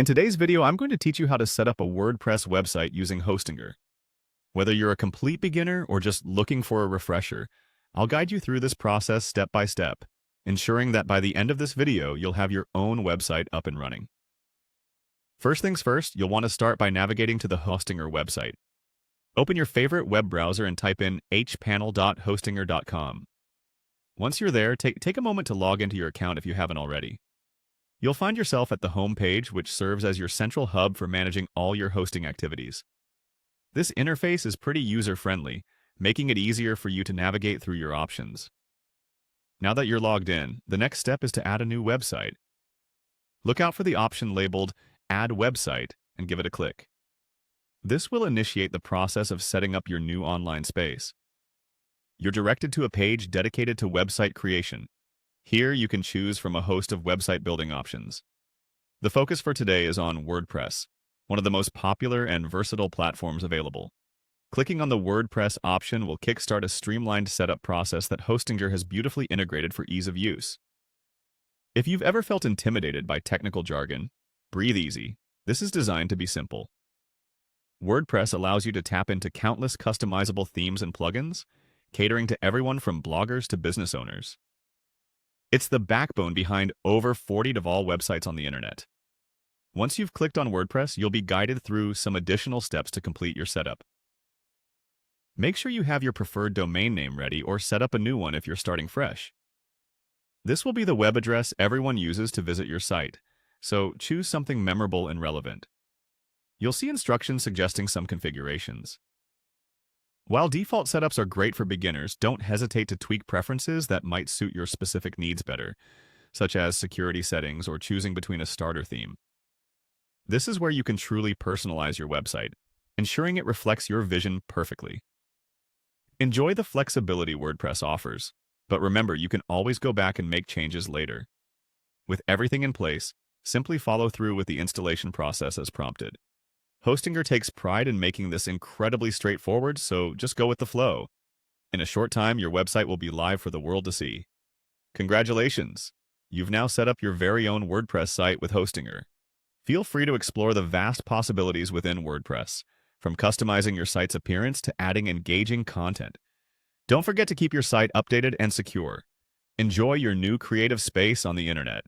In today's video, I'm going to teach you how to set up a WordPress website using Hostinger. Whether you're a complete beginner or just looking for a refresher, I'll guide you through this process step by step, ensuring that by the end of this video, you'll have your own website up and running. First things first, you'll want to start by navigating to the Hostinger website. Open your favorite web browser and type in hpanel.hostinger.com. Once you're there, take a moment to log into your account if you haven't already. You'll find yourself at the home page, which serves as your central hub for managing all your hosting activities. This interface is pretty user-friendly, making it easier for you to navigate through your options. Now that you're logged in, the next step is to add a new website. Look out for the option labeled Add Website and give it a click. This will initiate the process of setting up your new online space. You're directed to a page dedicated to website creation. Here you can choose from a host of website building options. The focus for today is on WordPress, one of the most popular and versatile platforms available. Clicking on the WordPress option will kickstart a streamlined setup process that Hostinger has beautifully integrated for ease of use. If you've ever felt intimidated by technical jargon, breathe easy. This is designed to be simple. WordPress allows you to tap into countless customizable themes and plugins, catering to everyone from bloggers to business owners. It's the backbone behind over 40 of all websites on the internet. Once you've clicked on WordPress, you'll be guided through some additional steps to complete your setup. Make sure you have your preferred domain name ready or set up a new one if you're starting fresh. This will be the web address everyone uses to visit your site, so choose something memorable and relevant. You'll see instructions suggesting some configurations. While default setups are great for beginners, don't hesitate to tweak preferences that might suit your specific needs better, such as security settings or choosing between a starter theme. This is where you can truly personalize your website, ensuring it reflects your vision perfectly. Enjoy the flexibility WordPress offers, but remember you can always go back and make changes later. With everything in place, simply follow through with the installation process as prompted. Hostinger takes pride in making this incredibly straightforward, so just go with the flow. In a short time, your website will be live for the world to see. Congratulations! You've now set up your very own WordPress site with Hostinger. Feel free to explore the vast possibilities within WordPress, from customizing your site's appearance to adding engaging content. Don't forget to keep your site updated and secure. Enjoy your new creative space on the internet.